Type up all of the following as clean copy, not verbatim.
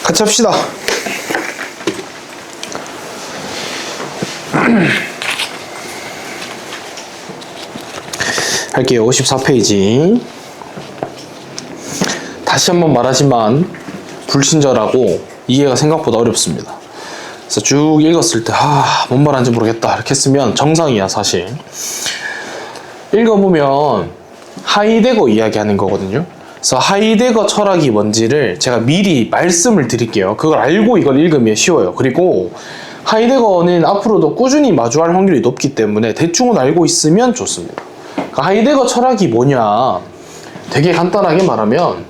같이 합시다. 할게요. 54페이지. 다시 한번 말하지만 불친절하고 이해가 생각보다 어렵습니다. 그래서 쭉 읽었을 때 뭔 말하는지 모르겠다 이렇게 했으면 정상이야. 사실 읽어보면 하이데거 이야기하는 거거든요. 그래서 하이데거 철학이 뭔지를 제가 미리 말씀을 드릴게요. 그걸 알고 이걸 읽으면 쉬워요. 그리고 하이데거는 앞으로도 꾸준히 마주할 확률이 높기 때문에 대충은 알고 있으면 좋습니다. 그러니까 하이데거 철학이 뭐냐, 되게 간단하게 말하면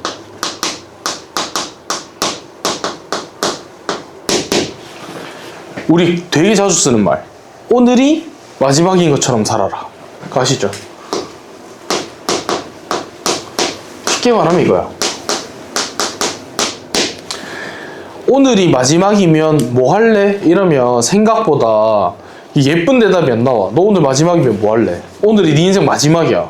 우리 되게 자주 쓰는 말, 오늘이 마지막인 것처럼 살아라. 그거 아시죠? 쉽게 말하면 이거야. 오늘이 마지막이면 뭐 할래? 이러면 생각보다 예쁜 대답이 안 나와. 너 오늘 마지막이면 뭐 할래? 오늘이 네 인생 마지막이야.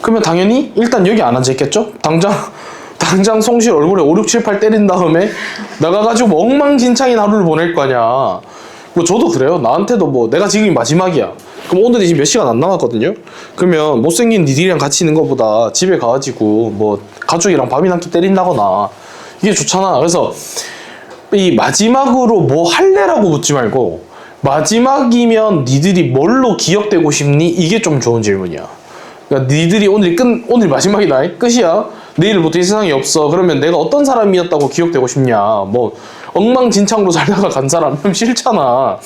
그러면 당연히 일단 여기 안 앉아있겠죠? 당장 송실 얼굴에 5, 6, 7, 8 때린 다음에 나가가지고 뭐 엉망진창인 하루를 보낼 거냐. 뭐 저도 그래요. 나한테도 뭐 내가 지금이 마지막이야. 그럼 오늘이 지금 몇 시간 안 남았거든요. 그러면 못생긴 니들이랑 같이 있는 것보다 집에 가가지고 뭐 가족이랑 밥이나 한 끼 때린다거나 이게 좋잖아. 그래서 이 마지막으로 뭐 할래라고 묻지 말고 마지막이면 니들이 뭘로 기억되고 싶니? 이게 좀 좋은 질문이야. 그러니까 니들이 오늘 마지막이다. 끝이야. 내일부터 이 세상에 없어. 그러면 내가 어떤 사람이었다고 기억되고 싶냐? 뭐 엉망진창으로 살다가 간 사람 싫잖아.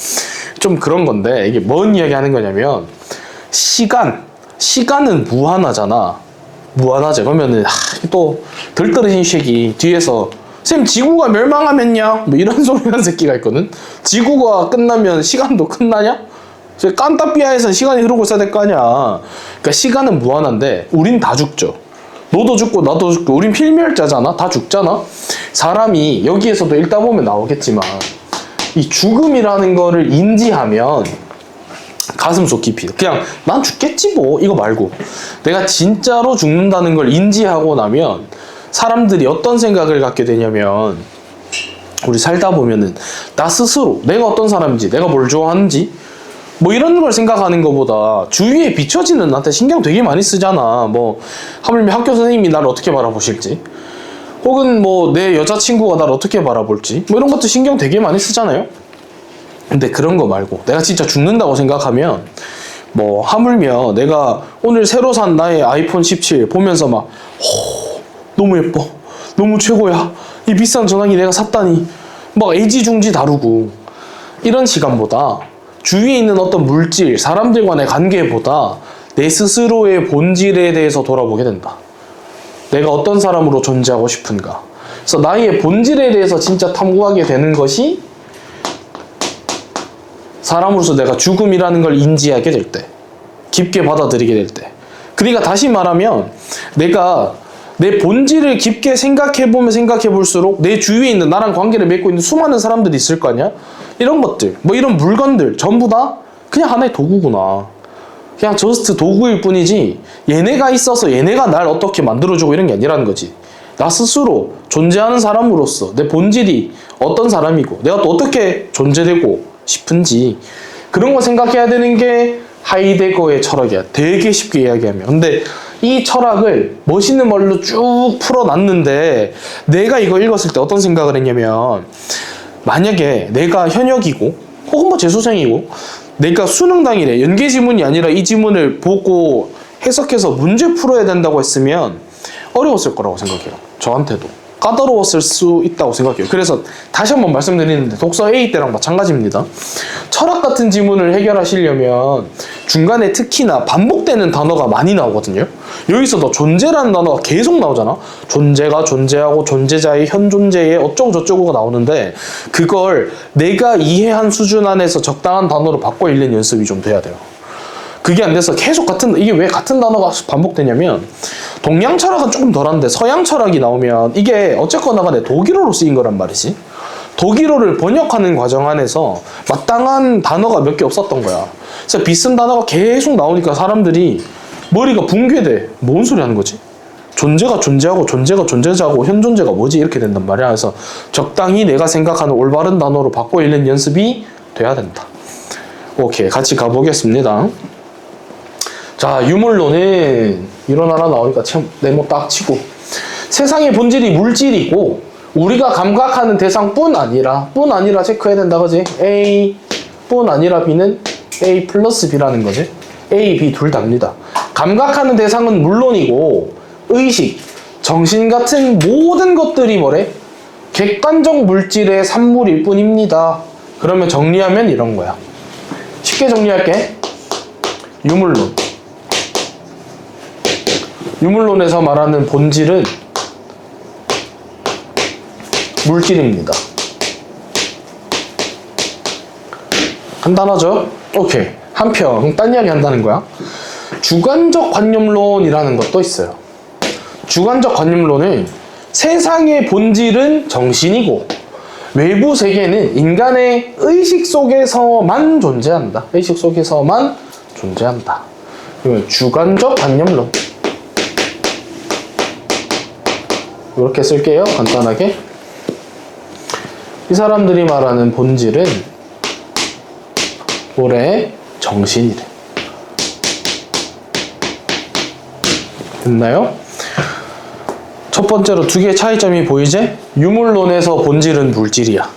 좀 그런 건데 이게 뭔 이야기 하는 거냐면 시간은 무한하잖아. 무한하지. 그러면은 또 덜 떨어진 새끼 뒤에서 쌤 지구가 멸망하면요? 뭐 이런 소리 하는 새끼가 있거든. 지구가 끝나면 시간도 끝나냐? 깐따삐아에서 시간이 흐르고 있어야 될 거 아니야. 그러니까 시간은 무한한데 우린 다 죽죠. 너도 죽고 나도 죽고 우린 필멸자잖아. 다 죽잖아. 사람이 여기에서도 읽다 보면 나오겠지만 이 죽음이라는 거를 인지하면 가슴속 깊이 그냥 난 죽겠지 뭐 이거 말고 내가 진짜로 죽는다는 걸 인지하고 나면 사람들이 어떤 생각을 갖게 되냐면 우리 살다 보면은 나 스스로 내가 어떤 사람인지 내가 뭘 좋아하는지 뭐 이런 걸 생각하는 것보다 주위에 비춰지는 나한테 신경 되게 많이 쓰잖아. 뭐 하물며 학교 선생님이 나를 어떻게 바라보실지 혹은 뭐 내 여자친구가 나를 어떻게 바라볼지 뭐 이런 것도 신경 되게 많이 쓰잖아요. 근데 그런 거 말고 내가 진짜 죽는다고 생각하면 뭐 하물며 내가 오늘 새로 산 나의 아이폰 17 보면서 막 너무 예뻐 너무 최고야 이 비싼 전화기 내가 샀다니 막 애지중지 다루고 이런 시간보다 주위에 있는 어떤 물질, 사람들과의 관계보다 내 스스로의 본질에 대해서 돌아보게 된다. 내가 어떤 사람으로 존재하고 싶은가. 그래서 나의 본질에 대해서 진짜 탐구하게 되는 것이 사람으로서 내가 죽음이라는 걸 인지하게 될 때, 깊게 받아들이게 될 때. 그러니까 다시 말하면 내가 내 본질을 깊게 생각해보면 생각해볼수록 내 주위에 있는 나랑 관계를 맺고 있는 수많은 사람들이 있을 거 아니야? 이런 것들, 뭐 이런 물건들 전부 다 그냥 하나의 도구구나. 그냥 저스트 도구일 뿐이지 얘네가 있어서 얘네가 날 어떻게 만들어주고 이런 게 아니라는 거지. 나 스스로 존재하는 사람으로서 내 본질이 어떤 사람이고 내가 또 어떻게 존재되고 싶은지 그런 거 생각해야 되는 게 하이데거의 철학이야. 되게 쉽게 이야기하면. 근데 이 철학을 멋있는 말로 쭉 풀어놨는데 내가 이거 읽었을 때 어떤 생각을 했냐면 만약에 내가 현역이고 혹은 뭐 재수생이고 내가 수능 당일에 연계 지문이 아니라 이 지문을 보고 해석해서 문제 풀어야 된다고 했으면 어려웠을 거라고 생각해요. 저한테도 까다로웠을 수 있다고 생각해요. 그래서 다시 한번 말씀드리는데 독서 A 때랑 마찬가지입니다. 철학 같은 지문을 해결하시려면 중간에 특히나 반복되는 단어가 많이 나오거든요. 여기서도 존재라는 단어가 계속 나오잖아. 존재가 존재하고 존재자의 현존재의 어쩌고 저쩌고가 나오는데 그걸 내가 이해한 수준 안에서 적당한 단어로 바꿔 읽는 연습이 좀 돼야 돼요. 그게 안 돼서 계속 이게 왜 같은 단어가 반복되냐면 동양 철학은 조금 덜한데 서양 철학이 나오면 이게 어쨌거나 간에 독일어로 쓰인 거란 말이지. 독일어를 번역하는 과정 안에서 마땅한 단어가 몇 개 없었던 거야. 그래서 비슷한 단어가 계속 나오니까 사람들이 머리가 붕괴돼. 뭔 소리 하는 거지? 존재가 존재하고 존재가 존재자고 현 존재가 뭐지? 이렇게 된단 말이야. 그래서 적당히 내가 생각하는 올바른 단어로 바꿔 읽는 연습이 돼야 된다. 오케이, 같이 가보겠습니다. 자, 유물론은 이런 하나 나오니까 참 네모 딱 치고, 세상의 본질이 물질이고 우리가 감각하는 대상뿐 아니라 체크해야 된다, 그지? A 뿐 아니라 B는 A 플러스 B라는 거지. A, B 둘 다입니다. 감각하는 대상은 물론이고 의식, 정신 같은 모든 것들이 뭐래? 객관적 물질의 산물일 뿐입니다. 그러면 정리하면 이런 거야. 쉽게 정리할게. 유물론에서 말하는 본질은 물질입니다. 간단하죠? 오케이. 한편 딴 이야기 한다는 거야. 주관적 관념론이라는 것도 있어요. 주관적 관념론은 세상의 본질은 정신이고 외부 세계는 인간의 의식 속에서만 존재한다. 의식 속에서만 존재한다. 그러면 주관적 관념론. 이렇게 쓸게요. 간단하게. 이 사람들이 말하는 본질은 뭐래? 정신이래. 됐나요? 첫 번째로 두 개의 차이점이 보이지? 유물론에서 본질은 물질이야.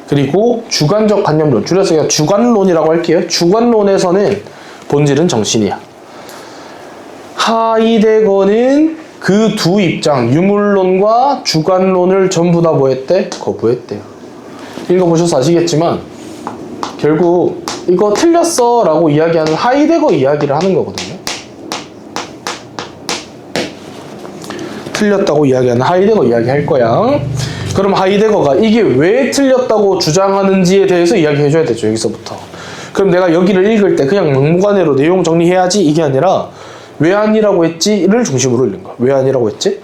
그리고 주관적 관념론, 줄여서 그냥 주관론이라고 할게요. 주관론에서는 본질은 정신이야. 하이데거는 그 두 입장, 유물론과 주관론을 전부 다 뭐 했대? 거부했대요. 읽어보셔서 아시겠지만 결국 이거 틀렸어 라고 이야기하는 하이데거 이야기를 하는 거거든요. 틀렸다고 이야기하는 하이데거 이야기 할 거야. 그럼 하이데거가 이게 왜 틀렸다고 주장하는지에 대해서 이야기해줘야 되죠. 여기서부터. 그럼 내가 여기를 읽을 때 그냥 막무가내로 내용 정리해야지 이게 아니라 왜 아니라고 했지를 중심으로 읽는 거야. 왜 아니라고 했지?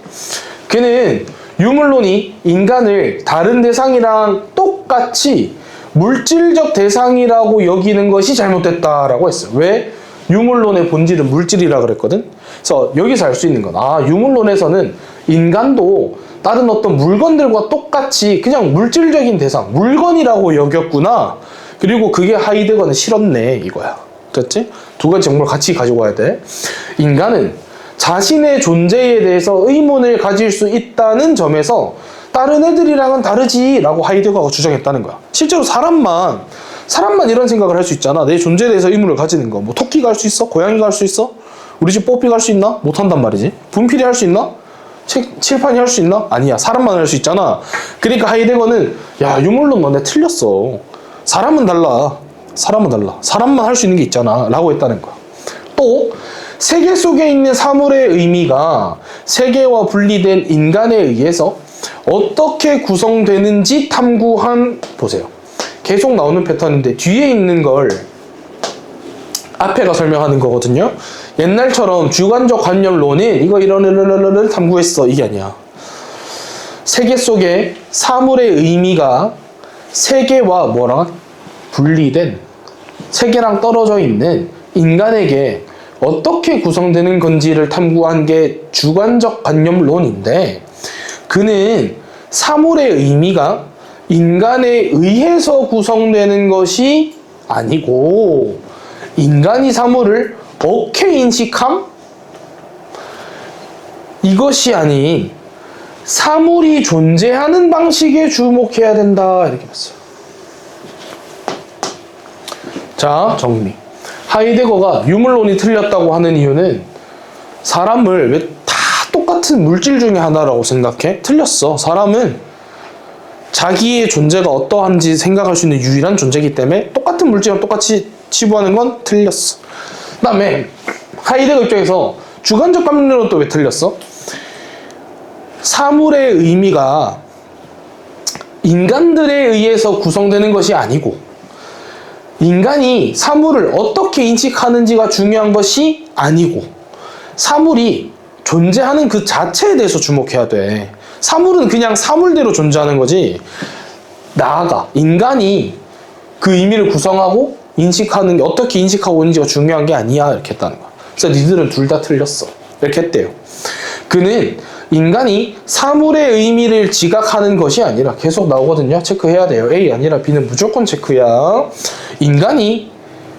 그는 유물론이 인간을 다른 대상이랑 똑같이 물질적 대상이라고 여기는 것이 잘못됐다라고 했어요. 왜? 유물론의 본질은 물질이라 그랬거든. 그래서 여기서 알 수 있는 건 유물론에서는 인간도 다른 어떤 물건들과 똑같이 그냥 물질적인 대상, 물건이라고 여겼구나. 그리고 그게 하이데거는 싫었네 이거야. 됐지? 두 가지 정보를 같이 가지고 와야 돼. 인간은 자신의 존재에 대해서 의문을 가질 수 있다는 점에서 다른 애들이랑은 다르지 라고 하이데거가 주장했다는 거야. 실제로 사람만 이런 생각을 할 수 있잖아. 내 존재에 대해서 의문을 가지는 거. 뭐 토끼가 할 수 있어? 고양이가 할 수 있어? 우리 집 뽀삐가 할 수 있나? 못한단 말이지. 분필이 할 수 있나? 칠판이 할 수 있나? 아니야. 사람만 할 수 있잖아. 그러니까 하이데거는 야, 유물론 너네 틀렸어. 사람은 달라. 사람만 할 수 있는 게 있잖아 라고 했다는 거야. 또 세계 속에 있는 사물의 의미가 세계와 분리된 인간에 의해서 어떻게 구성되는지 탐구한, 보세요. 계속 나오는 패턴인데 뒤에 있는 걸 앞에가 설명하는 거거든요. 옛날처럼 주관적 관념론은 이거 이런 탐구했어 이게 아니야. 세계 속의 사물의 의미가 세계와 뭐랑 분리된, 세계랑 떨어져 있는 인간에게 어떻게 구성되는 건지를 탐구한 게 주관적 관념론인데, 그는 사물의 의미가 인간에 의해서 구성되는 것이 아니고 인간이 사물을 어떻게 인식함? 이것이 아닌 사물이 존재하는 방식에 주목해야 된다 이렇게 봤어요. 자, 정리. 하이데거가 유물론이 틀렸다고 하는 이유는 사람을 왜 다 똑같은 물질 중에 하나라고 생각해? 틀렸어. 사람은 자기의 존재가 어떠한지 생각할 수 있는 유일한 존재이기 때문에 똑같은 물질이랑 똑같이 치부하는 건 틀렸어. 그 다음에 하이데거 입장에서 주관적 관념론은 또 왜 틀렸어? 사물의 의미가 인간들에 의해서 구성되는 것이 아니고 인간이 사물을 어떻게 인식하는지가 중요한 것이 아니고 사물이 존재하는 그 자체에 대해서 주목해야 돼. 사물은 그냥 사물대로 존재하는 거지, 나아가 인간이 그 의미를 구성하고 인식하는 게 어떻게 인식하고 있는지가 중요한 게 아니야 이렇게 했다는 거야. 그래서 니들은 둘 다 틀렸어 이렇게 했대요. 그는 인간이 사물의 의미를 지각하는 것이 아니라 계속 나오거든요. 체크해야 돼요. A 아니라 B는 무조건 체크야. 인간이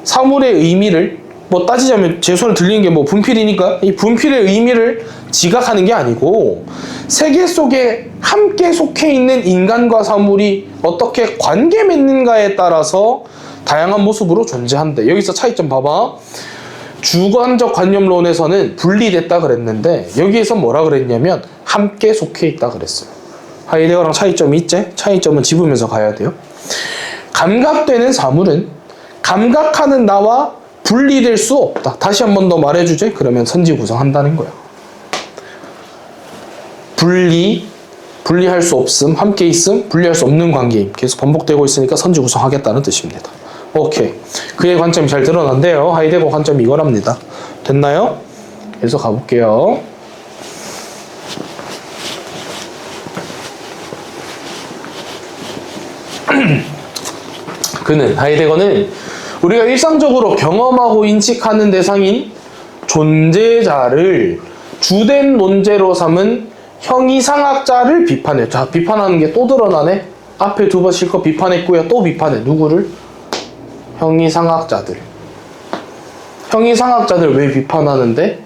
사물의 의미를 뭐 따지자면 제 손에 들리는 게 뭐 분필이니까 이 분필의 의미를 지각하는 게 아니고 세계 속에 함께 속해 있는 인간과 사물이 어떻게 관계 맺는가에 따라서 다양한 모습으로 존재한대. 여기서 차이점 봐봐. 주관적 관념론에서는 분리됐다 그랬는데 여기에서 뭐라 그랬냐면 함께 속해 있다 그랬어요. 하이데거랑 차이점이 있지? 차이점은 짚으면서 가야 돼요. 감각되는 사물은 감각하는 나와 분리될 수 없다. 다시 한 번 더 말해주지? 그러면 선지 구성한다는 거야. 분리할 수 없음, 함께 있음, 분리할 수 없는 관계임. 계속 반복되고 있으니까 선지 구성하겠다는 뜻입니다. 오케이. 그의 관점이 잘 드러난대요. 하이데거 관점이 이거랍니다. 됐나요? 그래서 가볼게요. 하이데거는 우리가 일상적으로 경험하고 인식하는 대상인 존재자를 주된 논제로 삼은 형이상학자를 비판해요. 자, 비판하는 게 또 드러나네. 앞에 두 번 실컷 비판했고요. 또 비판해. 누구를? 형이상학자들. 형이상학자들 왜 비판하는데?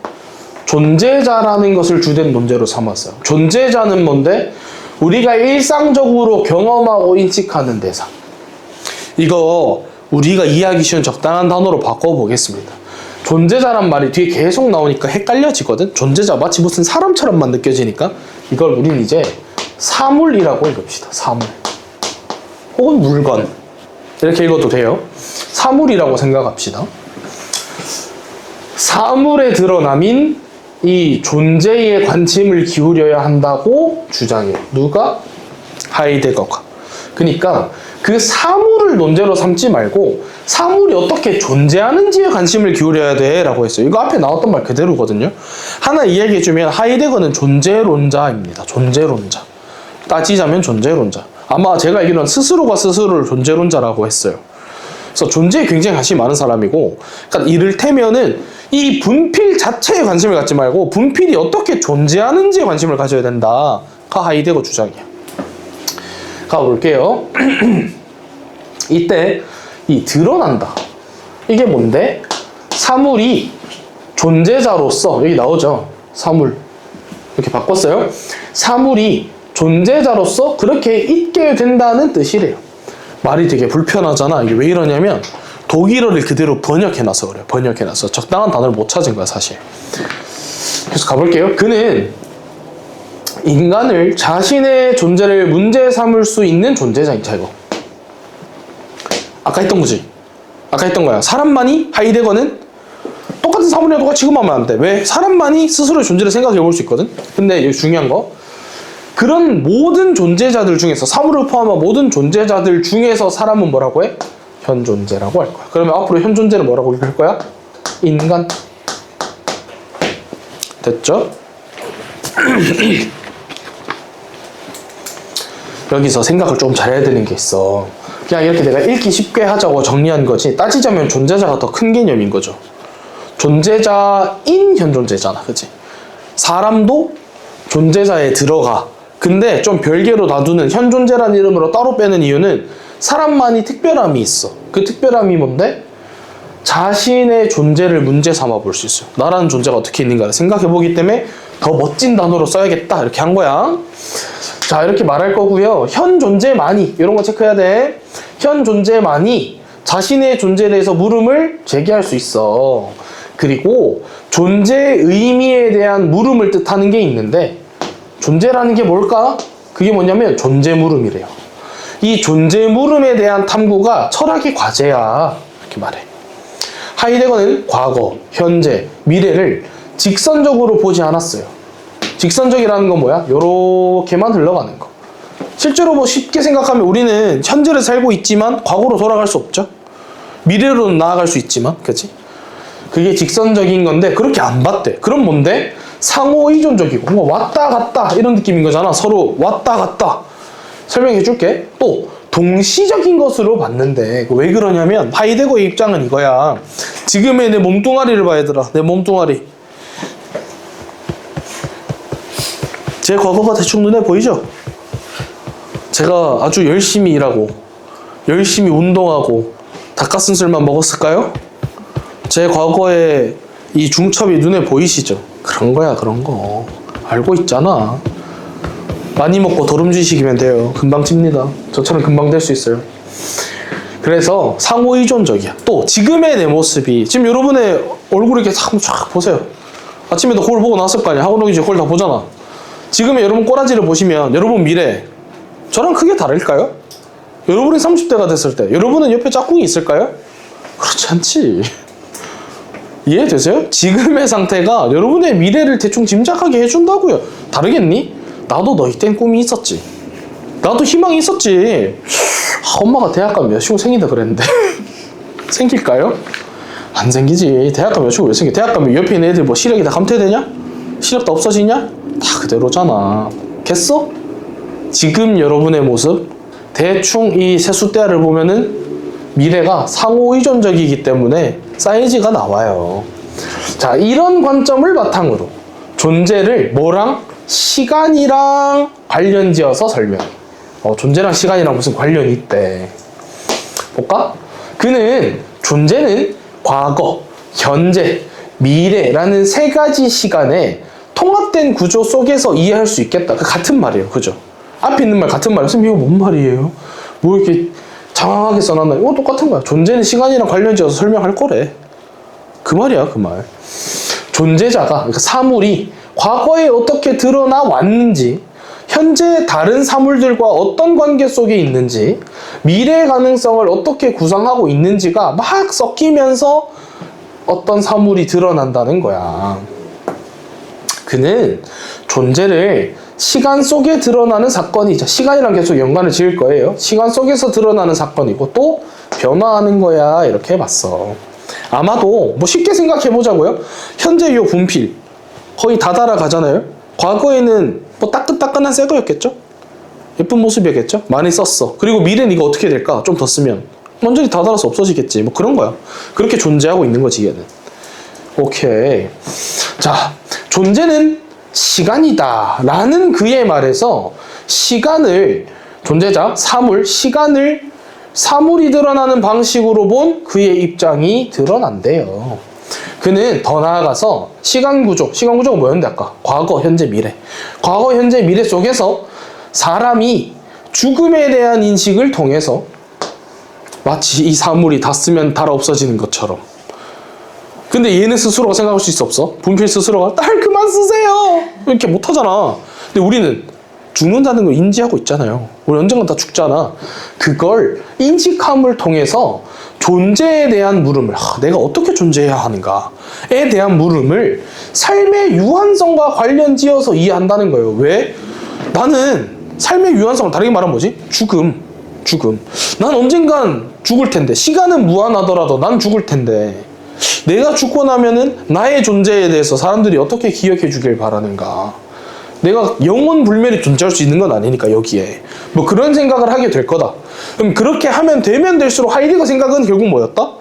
존재자라는 것을 주된 논제로 삼았어요. 존재자는 뭔데? 우리가 일상적으로 경험하고 인식하는 대상. 이거 우리가 이해하기 쉬운 적당한 단어로 바꿔보겠습니다. 존재자란 말이 뒤에 계속 나오니까 헷갈려지거든. 존재자 마치 무슨 사람처럼만 느껴지니까 이걸 우린 이제 사물이라고 읽읍시다. 사물. 혹은 물건. 이렇게 읽어도 돼요. 사물이라고 생각합시다. 사물에 드러남인 이 존재에 관심을 기울여야 한다고 주장해요. 누가? 하이데거가. 그러니까 그 사물을 논제로 삼지 말고 사물이 어떻게 존재하는지에 관심을 기울여야 돼 라고 했어요. 이거 앞에 나왔던 말 그대로거든요. 하나 이야기해주면 하이데거는 존재론자입니다. 존재론자. 따지자면 존재론자. 아마 제가 알기로는 스스로가 스스로를 존재론자라고 했어요. 그래서 존재에 굉장히 관심이 많은 사람이고, 그러니까 이를테면은 이 분필 자체에 관심을 갖지 말고 분필이 어떻게 존재하는지에 관심을 가져야 된다. 가 하이데거 주장이야. 가볼게요. 이때 이 드러난다. 이게 뭔데? 사물이 존재자로서, 여기 나오죠. 사물. 이렇게 바꿨어요. 사물이 존재자로서 그렇게 있게 된다는 뜻이래요. 말이 되게 불편하잖아. 이게 왜 이러냐면 독일어를 그대로 번역해놔서 그래요. 번역해놔서 적당한 단어를 못 찾은 거야 사실. 그래서 가볼게요. 그는 인간을 자신의 존재를 문제 삼을 수 있는 존재자인 자 이거. 아까 했던 거지. 아까 했던 거야. 사람만이 하이데거는 똑같은 사물이랑 똑같이 취급하면 안 돼. 왜? 사람만이 스스로의 존재를 생각해 볼 수 있거든. 근데 여기 중요한 거. 그런 모든 존재자들 중에서 사물을 포함한 모든 존재자들 중에서 사람은 뭐라고 해? 현존재라고 할 거야. 그러면 앞으로 현존재는 뭐라고 읽을 거야? 인간. 됐죠? 여기서 생각을 좀 잘해야 되는 게 있어. 그냥 이렇게 내가 읽기 쉽게 하자고 정리한 거지 따지자면 존재자가 더 큰 개념인 거죠. 존재자인 현존재잖아. 그치? 사람도 존재자에 들어가. 근데 좀 별개로 놔두는 현존재라는 이름으로 따로 빼는 이유는 사람만이 특별함이 있어. 그 특별함이 뭔데? 자신의 존재를 문제 삼아 볼 수 있어요. 나라는 존재가 어떻게 있는가를 생각해 보기 때문에 더 멋진 단어로 써야겠다. 이렇게 한 거야. 자, 이렇게 말할 거고요. 현 존재만이, 이런 거 체크해야 돼. 현 존재만이 자신의 존재에 대해서 물음을 제기할 수 있어. 그리고 존재의 의미에 대한 물음을 뜻하는 게 있는데 존재라는 게 뭘까? 그게 뭐냐면 존재 물음이래요. 이 존재 물음에 대한 탐구가 철학의 과제야. 이렇게 말해. 하이데거는 과거, 현재, 미래를 직선적으로 보지 않았어요. 직선적이라는 건 뭐야? 요렇게만 흘러가는 거. 실제로 뭐 쉽게 생각하면 우리는 현재를 살고 있지만 과거로 돌아갈 수 없죠. 미래로 나아갈 수 있지만, 그치? 그게 직선적인 건데 그렇게 안 봤대. 그럼 뭔데? 상호 의존적이고 뭔가 왔다 갔다 이런 느낌인 거잖아. 서로 왔다 갔다. 설명해 줄게. 또 동시적인 것으로 봤는데 왜 그러냐면 하이데거의 입장은 이거야. 지금의 내 몸뚱아리를 봐야 되라. 내 몸뚱아리. 제 과거가 대충 눈에 보이죠? 제가 아주 열심히 일하고 열심히 운동하고 닭가슴살만 먹었을까요? 제 과거의 이 중첩이 눈에 보이시죠? 그런 거야, 그런 거. 알고 있잖아. 많이 먹고 도름지식이면 돼요. 금방 찝니다. 저처럼 금방 될 수 있어요. 그래서 상호의존적이야. 또 지금의 내 모습이, 지금 여러분의 얼굴 이렇게 쫙 보세요. 아침에도 거울 보고 나왔을 거 아니야. 학원 오기 전에 거울 다 보잖아. 지금의 여러분 꼬라지를 보시면 여러분 미래 저랑 크게 다를까요? 여러분이 30대가 됐을 때 여러분은 옆에 짝꿍이 있을까요? 그렇지 않지. 이해되세요? 지금의 상태가 여러분의 미래를 대충 짐작하게 해준다고요. 다르겠니? 나도 너희 땐 꿈이 있었지. 나도 희망이 있었지. 엄마가 대학 가면 여자친구 생긴다 그랬는데 생길까요? 안 생기지. 대학 가면 여자친구 왜 생겨? 대학 가면 옆에 있는 애들 뭐 시력이 다 감퇴되냐? 시력 다 없어지냐? 다 그대로잖아. 겠어? 지금 여러분의 모습 대충 이 세숫대야를 보면은 미래가 상호의존적이기 때문에 사이즈가 나와요. 자, 이런 관점을 바탕으로 존재를 뭐랑? 시간이랑 관련지어서 설명해. 존재랑 시간이랑 무슨 관련이 있대. 볼까? 그는 존재는 과거, 현재, 미래라는 세 가지 시간에 통합된 구조 속에서 이해할 수 있겠다. 같은 말이에요. 그죠? 앞에 있는 말 같은 말이에요. 선생님 이거 뭔 말이에요? 뭐 이렇게 장황하게 써놨나? 이거 똑같은 거야. 존재는 시간이랑 관련지어서 설명할 거래. 그 말이야, 그 말. 존재자가, 그러니까 사물이 과거에 어떻게 드러나 왔는지, 현재 다른 사물들과 어떤 관계 속에 있는지, 미래의 가능성을 어떻게 구상하고 있는지가 막 섞이면서 어떤 사물이 드러난다는 거야. 그는 존재를 시간 속에 드러나는 사건이자, 시간이랑 계속 연관을 지을 거예요. 시간 속에서 드러나는 사건이고 또 변화하는 거야. 이렇게 해봤어. 아마도 뭐 쉽게 생각해 보자고요. 현재 이 분필 거의 다 닳아가잖아요. 과거에는 뭐 따끈따끈한 새 거였겠죠? 예쁜 모습이었겠죠? 많이 썼어. 그리고 미래는 이거 어떻게 될까? 좀 더 쓰면 완전히 다 닳아서 없어지겠지. 뭐 그런 거야. 그렇게 존재하고 있는 거지, 얘는. 오케이. 자, 존재는 시간이다 라는 그의 말에서 시간을, 존재자, 사물, 시간을 사물이 드러나는 방식으로 본 그의 입장이 드러난대요. 그는 더 나아가서 시간구조가 뭐였는데 아까? 과거, 현재, 미래. 과거, 현재, 미래 속에서 사람이 죽음에 대한 인식을 통해서 마치 이 사물이 닿으면 닳아 없어지는 것처럼. 근데 얘는 스스로가 생각할 수 있어, 없어? 분필 스스로가 딸 그만 쓰세요 이렇게 못하잖아. 근데 우리는 죽는다는 걸 인지하고 있잖아요. 우리 언젠간 다 죽잖아. 그걸 인식함을 통해서 존재에 대한 물음을, 내가 어떻게 존재해야 하는가에 대한 물음을 삶의 유한성과 관련지어서 이해한다는 거예요. 왜? 나는 삶의 유한성을 다르게 말하면 뭐지? 죽음. 난 언젠간 죽을 텐데, 시간은 무한하더라도 난 죽을 텐데, 내가 죽고 나면은 나의 존재에 대해서 사람들이 어떻게 기억해 주길 바라는가. 내가 영원 불멸이 존재할 수 있는 건 아니니까 여기에 뭐 그런 생각을 하게 될 거다. 그럼 그렇게 하면 되면 될수록 하이데거 생각은 결국 뭐였다?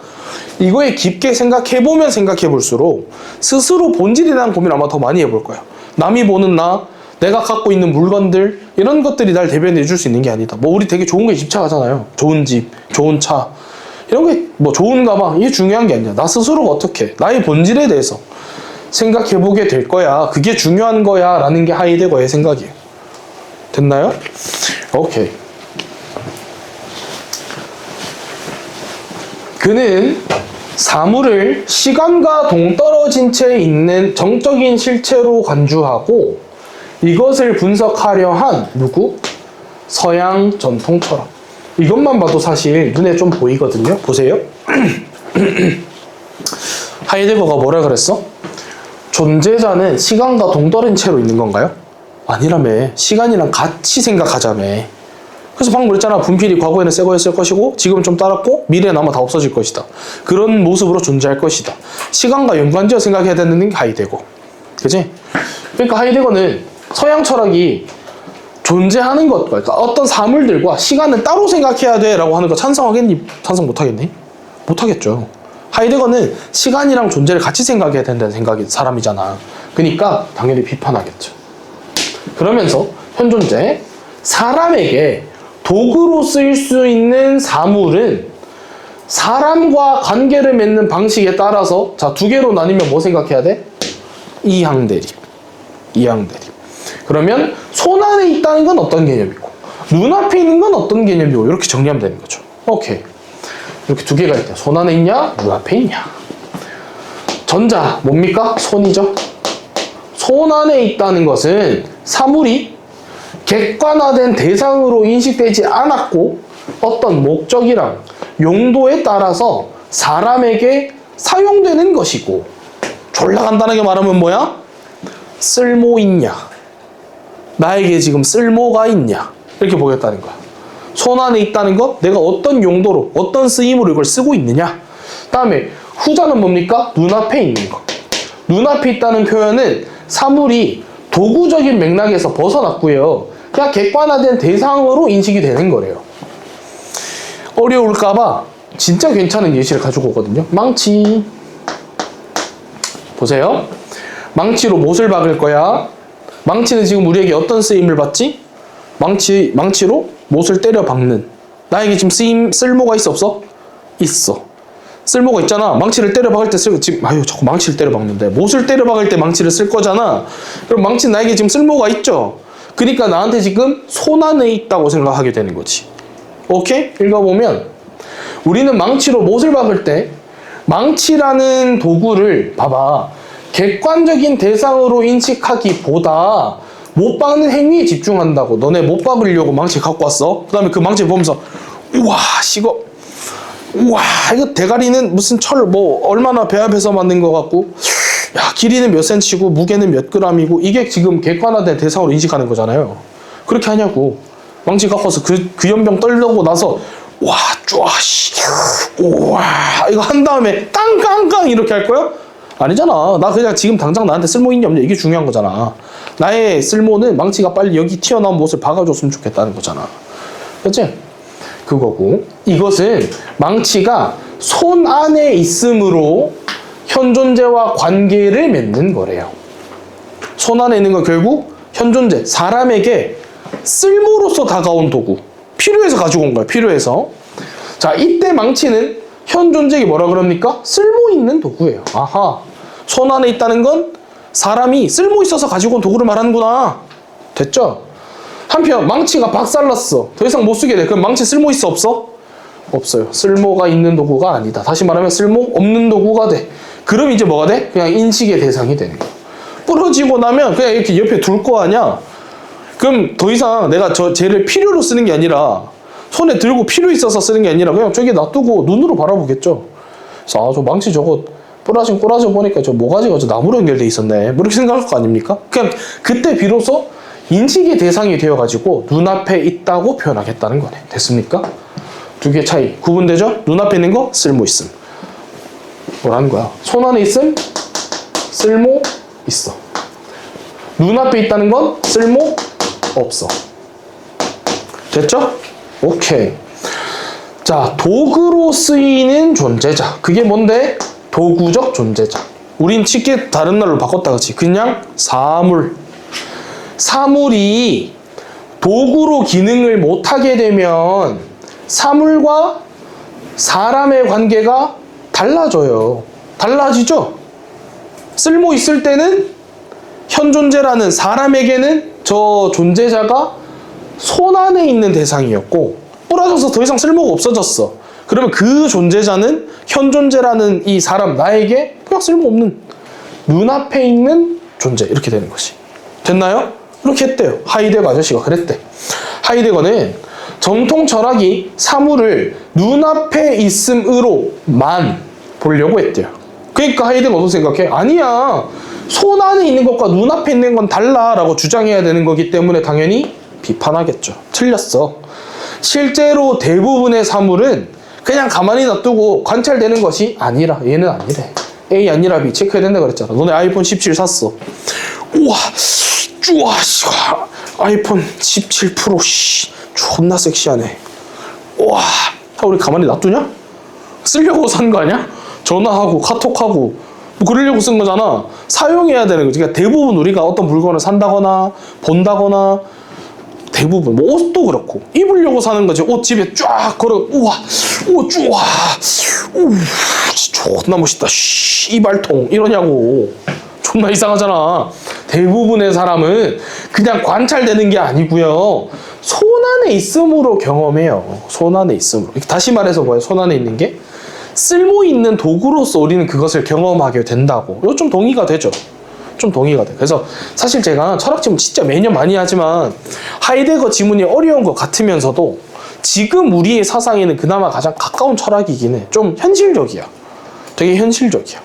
이거에 깊게 생각해보면 생각해볼수록 스스로 본질에 대한 고민을 아마 더 많이 해볼 거야. 남이 보는 나, 내가 갖고 있는 물건들, 이런 것들이 날 대변해 줄 수 있는 게 아니다. 뭐 우리 되게 좋은 거에 집착하잖아요. 좋은 집, 좋은 차, 이런 게 뭐 좋은 가방, 이게 중요한 게 아니야. 나 스스로가 어떻게 나의 본질에 대해서 생각해보게 될 거야. 그게 중요한 거야 라는 게 하이데거의 생각이에요. 됐나요? 오케이. 그는 사물을 시간과 동떨어진 채 있는 정적인 실체로 간주하고 이것을 분석하려 한 누구? 서양 전통 철학. 이것만 봐도 사실 눈에 좀 보이거든요. 보세요. 하이데거가 뭐라 그랬어? 존재자는 시간과 동떨어진 채로 있는 건가요? 아니라며. 시간이랑 같이 생각하자며. 그래서 방금 그랬잖아. 분필이 과거에는 새 거였을 것이고 지금은 좀 따랐고 미래는 아마 다 없어질 것이다. 그런 모습으로 존재할 것이다. 시간과 연관지어 생각해야 되는 게 하이데거. 그치? 그러니까 하이데거는 서양 철학이 존재하는 것과, 그러니까 어떤 사물들과 시간은 따로 생각해야 돼 라고 하는 거 찬성하겠니? 찬성 못하겠니? 못하겠죠. 하이데거는 시간이랑 존재를 같이 생각해야 된다는 생각이 사람이잖아. 그러니까 당연히 비판하겠죠. 그러면서 현존재 사람에게 도구로 쓰일 수 있는 사물은 사람과 관계를 맺는 방식에 따라서 자, 두 개로 나뉘면 뭐 생각해야 돼? 이항대립. 그러면 손 안에 있다는 건 어떤 개념이고 눈앞에 있는 건 어떤 개념이고 이렇게 정리하면 되는 거죠. 오케이. 이렇게 두 개가 있다. 손 안에 있냐? 눈앞에 있냐? 전자 뭡니까? 손이죠. 손 안에 있다는 것은 사물이 객관화된 대상으로 인식되지 않았고 어떤 목적이랑 용도에 따라서 사람에게 사용되는 것이고 졸라 간단하게 말하면 뭐야? 쓸모 있냐? 나에게 지금 쓸모가 있냐? 이렇게 보겠다는 거야. 손 안에 있다는 것, 내가 어떤 용도로, 어떤 쓰임으로 이걸 쓰고 있느냐? 다음에 후자는 뭡니까? 눈앞에 있는 것. 눈앞에 있다는 표현은 사물이 도구적인 맥락에서 벗어났고요. 그냥 객관화된 대상으로 인식이 되는 거래요. 어려울까봐 진짜 괜찮은 예시를 가지고 오거든요. 망치. 보세요. 망치로 못을 박을 거야. 망치는 지금 우리에게 어떤 쓰임을 받지? 망치로 못을 때려 박는. 나에게 지금 쓸모가 있어 없어? 있어. 쓸모가 있잖아. 망치를 때려 박을 때 자꾸 망치를 때려 박는데 못을 때려 박을 때 망치를 쓸 거잖아. 그럼 망치는 나에게 지금 쓸모가 있죠. 그러니까 나한테 지금 손 안에 있다고 생각하게 되는 거지. 오케이? 읽어보면 우리는 망치로 못을 박을 때 망치라는 도구를 봐봐. 객관적인 대상으로 인식하기보다 못 박는 행위에 집중한다고. 너네 못 박으려고 망치 갖고 왔어. 그 다음에 그 망치 보면서 우와 이거 대가리는 무슨 철 얼마나 배합해서 만든 것 같고 야 길이는 몇 센치고 무게는 몇 그램이고 이게 지금 객관화된 대상으로 인식하는 거잖아요. 그렇게 하냐고. 망치 갖고 와서 그 연병 떨려고 나서 와 이거 한 다음에 깡깡깡 이렇게 할 거야? 아니잖아. 나 그냥 지금 당장 나한테 쓸모 있냐 없냐 이게 중요한 거잖아. 나의 쓸모는 망치가 빨리 여기 튀어나온 못을 박아줬으면 좋겠다는 거잖아. 그치? 그거고 이것은 망치가 손 안에 있으므로 현존재와 관계를 맺는 거래요. 손 안에 있는 건 결국 현존재, 사람에게 쓸모로서 다가온 도구. 필요해서 가지고 온 거야. 필요해서. 자, 이때 망치는 현존재에게 뭐라 그럽니까? 쓸모 있는 도구예요. 아하. 손 안에 있다는 건 사람이 쓸모 있어서 가지고 온 도구를 말하는구나. 됐죠? 한편 망치가 박살났어. 더 이상 못 쓰게 돼. 그럼 망치 쓸모 있어 없어? 없어요. 쓸모가 있는 도구가 아니다. 다시 말하면 쓸모 없는 도구가 돼. 그럼 이제 뭐가 돼? 그냥 인식의 대상이 되는 거야. 부러지고 나면 그냥 이렇게 옆에 둘 거 아니야? 그럼 더 이상 내가 쟤를 필요로 쓰는 게 아니라 손에 들고 필요 있어서 쓰는 게 아니라 그냥 저기 놔두고 눈으로 바라보겠죠. 그래서 저 망치 저거 부러진 꼬라져 보니까 저 모가지가 저 나무로 연결돼 있었네. 뭐 이렇게 생각할 거 아닙니까? 그냥 그때 비로소 인식의 대상이 되어가지고 눈앞에 있다고 표현하겠다는 거네. 됐습니까? 두 개 차이. 구분되죠? 눈앞에 있는 거 쓸모 있음. 뭐라는 거야? 손 안에 있음? 쓸모 있어. 눈앞에 있다는 건 쓸모 없어. 됐죠? 오케이. 자, 도구로 쓰이는 존재자. 그게 뭔데? 도구적 존재자. 우린 쉽게 다른 말로 바꿨다 그치? 그냥 사물. 사물이 도구로 기능을 못하게 되면 사물과 사람의 관계가 달라져요. 달라지죠? 쓸모 있을 때는 현존재라는 사람에게는 저 존재자가 손 안에 있는 대상이었고 부러져서 더 이상 쓸모가 없어졌어. 그러면 그 존재자는 현존재라는 이 사람 나에게 그냥 쓸모없는 눈앞에 있는 존재 이렇게 되는 것이. 됐나요? 이렇게 했대요. 하이데거 아저씨가 그랬대. 하이데거는 정통 철학이 사물을 눈앞에 있음으로만 보려고 했대요. 그러니까 하이데거 어떻게 생각해? 아니야. 손 안에 있는 것과 눈앞에 있는 건 달라라고 주장해야 되는 거기 때문에 당연히 비판하겠죠. 틀렸어. 실제로 대부분의 사물은 그냥 가만히 놔두고 관찰되는 것이 아니라 얘는 아니래. A 아니라 B 체크해야 된다 그랬잖아. 너네 아이폰 17 샀어. 우와 쭈와 아이폰 17 프로 존나 섹시하네. 와 우리 가만히 놔두냐? 쓰려고 산 거 아니야? 전화하고 카톡하고 뭐 그러려고 쓴 거잖아. 사용해야 되는 거지. 그러니까 대부분 우리가 어떤 물건을 산다거나 본다거나 대부분 뭐 옷도 그렇고 입으려고 사는 거지. 옷 집에 쫙 걸어 우와 우와 쭈와 우 존나 멋있다 이발통 이러냐고. 존나 이상하잖아. 대부분의 사람은 그냥 관찰되는 게 아니고요. 손 안에 있음으로 경험해요. 손 안에 있음으로. 다시 말해서 뭐예요? 손 안에 있는 게 쓸모 있는 도구로서 우리는 그것을 경험하게 된다고. 이거 좀 동의가 되죠. 좀 동의가 돼. 그래서 사실 제가 철학 지문 진짜 매년 많이 하지만 하이데거 지문이 어려운 것 같으면서도 지금 우리의 사상에는 그나마 가장 가까운 철학이긴 해. 좀 현실적이야. 되게 현실적이야.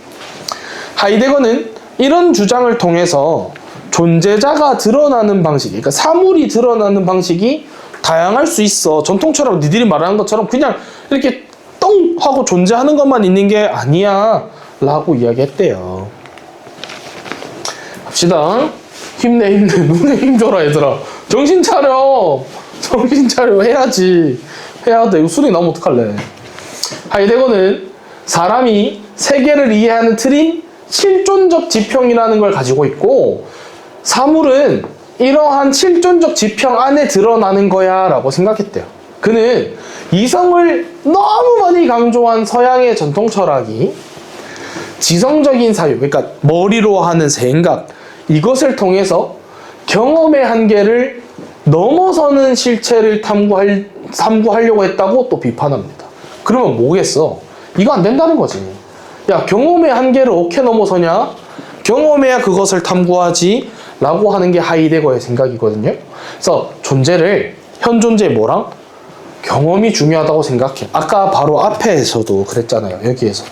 하이데거는 이런 주장을 통해서 존재자가 드러나는 방식, 그러니까 사물이 드러나는 방식이 다양할 수 있어. 전통 철학 니들이 말하는 것처럼 그냥 이렇게 똥 하고 존재하는 것만 있는 게 아니야 라고 이야기했대요. 갑시다. 힘내 눈에 힘줘라 얘들아. 정신 차려. 정신 차려. 해야지. 해야 돼. 이거 술이 나오면 어떡할래. 하이데거는 사람이 세계를 이해하는 틀인 실존적 지평이라는 걸 가지고 있고 사물은 이러한 실존적 지평 안에 드러나는 거야 라고 생각했대요. 그는 이성을 너무 많이 강조한 서양의 전통 철학이 지성적인 사유, 그러니까 머리로 하는 생각, 이것을 통해서 경험의 한계를 넘어서는 실체를 탐구하려고 했다고 또 비판합니다. 그러면 뭐겠어? 이거 안 된다는 거지. 야, 경험의 한계를 어떻게 넘어서냐? 경험해야 그것을 탐구하지 라고 하는 게 하이데거의 생각이거든요. 그래서 존재를 현존재 뭐랑? 경험이 중요하다고 생각해. 아까 바로 앞에서도 그랬잖아요. 여기에서도.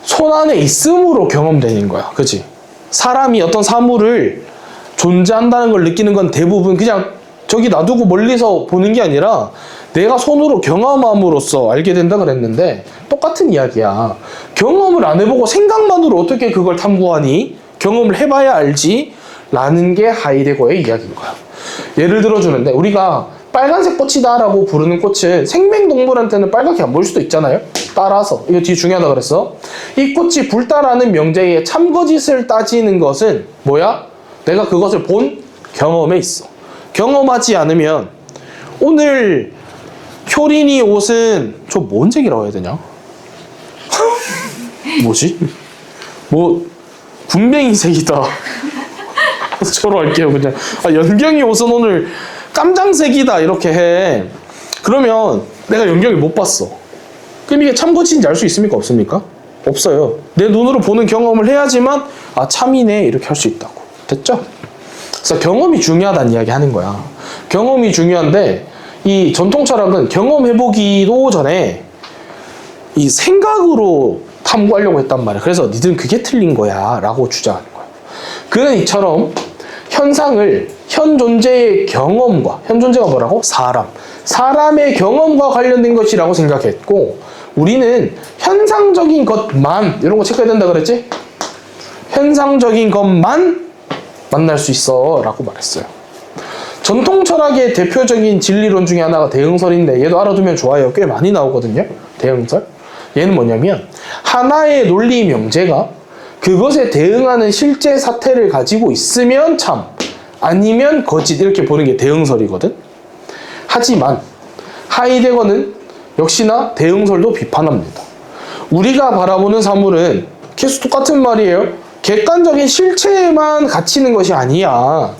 손 안에 있음으로 경험되는 거야. 그치? 사람이 어떤 사물을 존재한다는 걸 느끼는 건 대부분 그냥 저기 놔두고 멀리서 보는 게 아니라 내가 손으로 경험함으로써 알게 된다 그랬는데 똑같은 이야기야. 경험을 안 해보고 생각만으로 어떻게 그걸 탐구하니? 경험을 해봐야 알지? 라는 게 하이데거의 이야기인 거야. 예를 들어주는데 우리가 빨간색 꽃이다 라고 부르는 꽃은 생명동물한테는 빨갛게 안 보일 수도 있잖아요. 따라서 이거 뒤에 중요하다 그랬어. 이 꽃이 불다라는 명제의 참거짓을 따지는 것은 뭐야? 내가 그것을 본 경험에 있어. 경험하지 않으면 오늘 효린이 옷은 저 뭔 색이라고 해야 되냐? 뭐지? 뭐 군뱅이색이다. 저로 할게요 그냥. 연경이 옷은 오늘 깜장색이다 이렇게 해. 그러면 내가 연경이 못 봤어. 그럼 이게 참거짓인지 알 수 있습니까? 없습니까? 없어요. 내 눈으로 보는 경험을 해야지만 아 참이네 이렇게 할 수 있다고. 됐죠? 그래서 경험이 중요하다는 이야기 하는 거야. 경험이 중요한데 이 전통 철학은 경험해보기도 전에 이 생각으로 탐구하려고 했단 말이야. 그래서 니들은 그게 틀린 거야 라고 주장하는 거야. 그는 이처럼 현상을 현 존재의 경험과, 현 존재가 뭐라고? 사람의 경험과 관련된 것이라고 생각했고 우리는 현상적인 것만, 이런 거 체크해야 된다 그랬지? 현상적인 것만 만날 수 있어 라고 말했어요. 전통 철학의 대표적인 진리론 중에 하나가 대응설인데 얘도 알아두면 좋아요. 꽤 많이 나오거든요. 대응설. 얘는 뭐냐면 하나의 논리 명제가 그것에 대응하는 실제 사태를 가지고 있으면 참, 아니면 거짓 이렇게 보는 게 대응설이거든. 하지만 하이데거는 역시나 대응설도 비판합니다. 우리가 바라보는 사물은 계속 똑같은 말이에요. 객관적인 실체에만 갇히는 것이 아니야.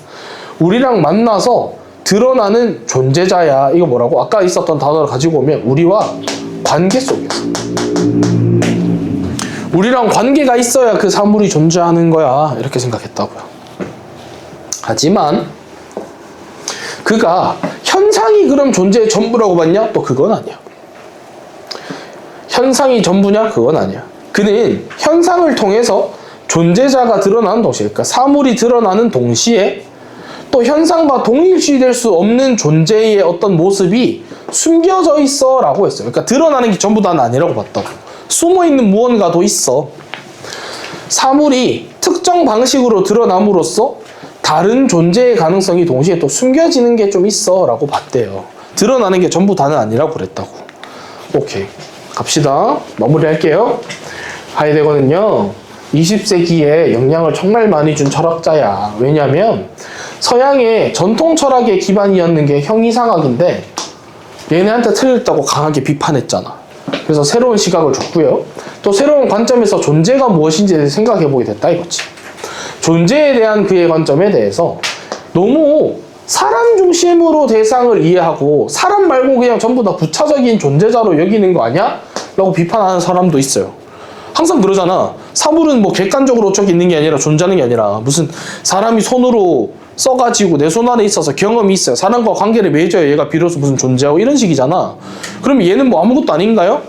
우리랑 만나서 드러나는 존재자야. 이거 뭐라고? 아까 있었던 단어를 가지고 오면 우리와 관계 속에서. 우리랑 관계가 있어야 그 사물이 존재하는 거야. 이렇게 생각했다고요. 하지만 그가 현상이 그럼 존재의 전부라고 봤냐? 또 그건 아니야. 현상이 전부냐? 그건 아니야. 그는 현상을 통해서 존재자가 드러나는 동시에, 그러니까 사물이 드러나는 동시에 또 현상과 동일시될 수 없는 존재의 어떤 모습이 숨겨져 있어 라고 했어요. 그러니까 드러나는 게 전부 다는 아니라고 봤다고. 숨어있는 무언가도 있어. 사물이 특정 방식으로 드러남으로써 다른 존재의 가능성이 동시에 또 숨겨지는 게 좀 있어 라고 봤대요. 드러나는 게 전부 다는 아니라고 그랬다고. 오케이, 갑시다. 마무리할게요. 하이데거는요 20세기에 영향을 정말 많이 준 철학자야. 왜냐면 서양의 전통 철학의 기반이었는 게 형이상학인데 얘네한테 틀렸다고 강하게 비판했잖아. 그래서 새로운 시각을 줬고요. 또 새로운 관점에서 존재가 무엇인지 생각해보게 됐다 이거지. 존재에 대한 그의 관점에 대해서 너무 사람 중심으로 대상을 이해하고 사람 말고 그냥 전부 다 부차적인 존재자로 여기는 거 아니야? 라고 비판하는 사람도 있어요. 항상 그러잖아. 사물은 뭐 객관적으로 저기 있는 게 아니라 존재하는 게 아니라 무슨 사람이 손으로 써가지고 내 손 안에 있어서 경험이 있어요. 사람과 관계를 맺어야 얘가 비로소 무슨 존재하고 이런 식이잖아. 그럼 얘는 뭐 아무것도 아닌가요?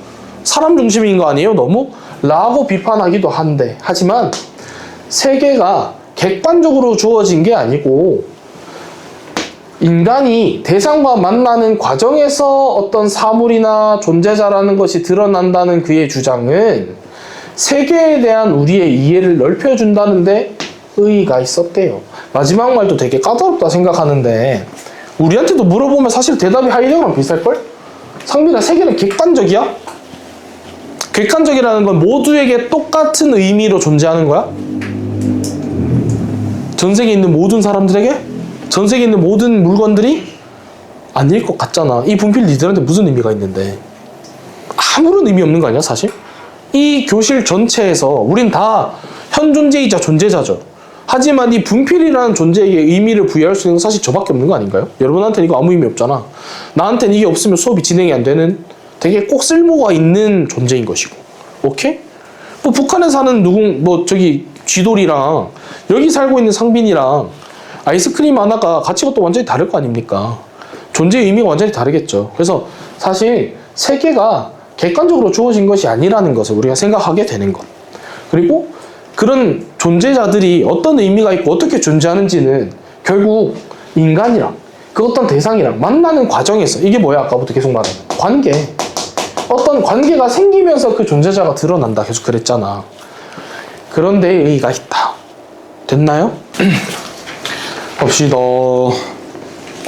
사람 중심인 거 아니에요? 너무? 라고 비판하기도 한데 하지만 세계가 객관적으로 주어진 게 아니고 인간이 대상과 만나는 과정에서 어떤 사물이나 존재자라는 것이 드러난다는 그의 주장은 세계에 대한 우리의 이해를 넓혀준다는데 의의가 있었대요. 마지막 말도 되게 까다롭다 생각하는데 우리한테도 물어보면 사실 대답이 하이데거랑 비슷할걸? 상민아, 세계는 객관적이야? 객관적이라는 건 모두에게 똑같은 의미로 존재하는 거야? 전 세계에 있는 모든 사람들에게? 전 세계에 있는 모든 물건들이? 아닐 것 같잖아. 이 분필 니들한테 무슨 의미가 있는데? 아무런 의미 없는 거 아니야 사실? 이 교실 전체에서 우린 다 현존재이자 존재자죠. 하지만 이 분필이라는 존재에게 의미를 부여할 수 있는 건 사실 저밖에 없는 거 아닌가요? 여러분한테는 이거 아무 의미 없잖아. 나한테는 이게 없으면 수업이 진행이 안 되는 되게 꼭 쓸모가 있는 존재인 것이고. 오케이? 뭐 북한에 사는 저기 쥐돌이랑 여기 살고 있는 상빈이랑 아이스크림 하나가 가치가 또 완전히 다를 거 아닙니까? 존재의 의미가 완전히 다르겠죠. 그래서 사실 세계가 객관적으로 주어진 것이 아니라는 것을 우리가 생각하게 되는 것. 그리고 그런 존재자들이 어떤 의미가 있고 어떻게 존재하는지는 결국 인간이랑 그 어떤 대상이랑 만나는 과정에서 이게 뭐야? 아까부터 계속 말하는 관계. 어떤 관계가 생기면서 그 존재자가 드러난다. 계속 그랬잖아. 그런데 의의가 있다. 됐나요? 봅시다.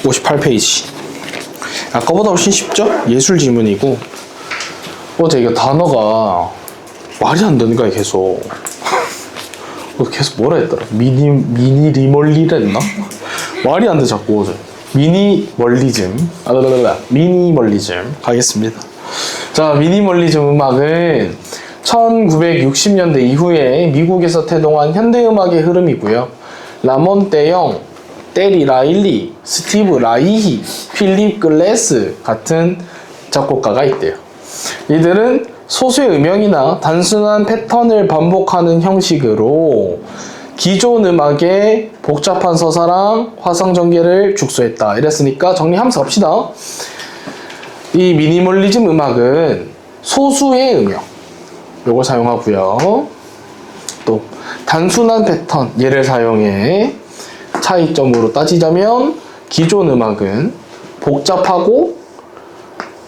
58페이지. 아까보다 훨씬 쉽죠? 예술 지문이고 어제 이거 단어가 말이 안 되는 거야 계속. 계속 뭐라 했더라? 미니멀리랬나? 말이 안 돼 자꾸 어제. 미니멀리즘 가겠습니다. 자, 미니멀리즘 음악은 1960년대 이후에 미국에서 태동한 현대음악의 흐름이고요. 라몬 떼영, 테리 라일리, 스티브 라이히, 필립 글래스 같은 작곡가가 있대요. 이들은 소수의 음역이나 단순한 패턴을 반복하는 형식으로 기존 음악의 복잡한 서사랑 화성전개를 축소했다. 이랬으니까 정리하면서 갑시다. 이 미니멀리즘 음악은 소수의 음역 요걸 사용하고요. 또 단순한 패턴 얘를 사용해 차이점으로 따지자면 기존 음악은 복잡하고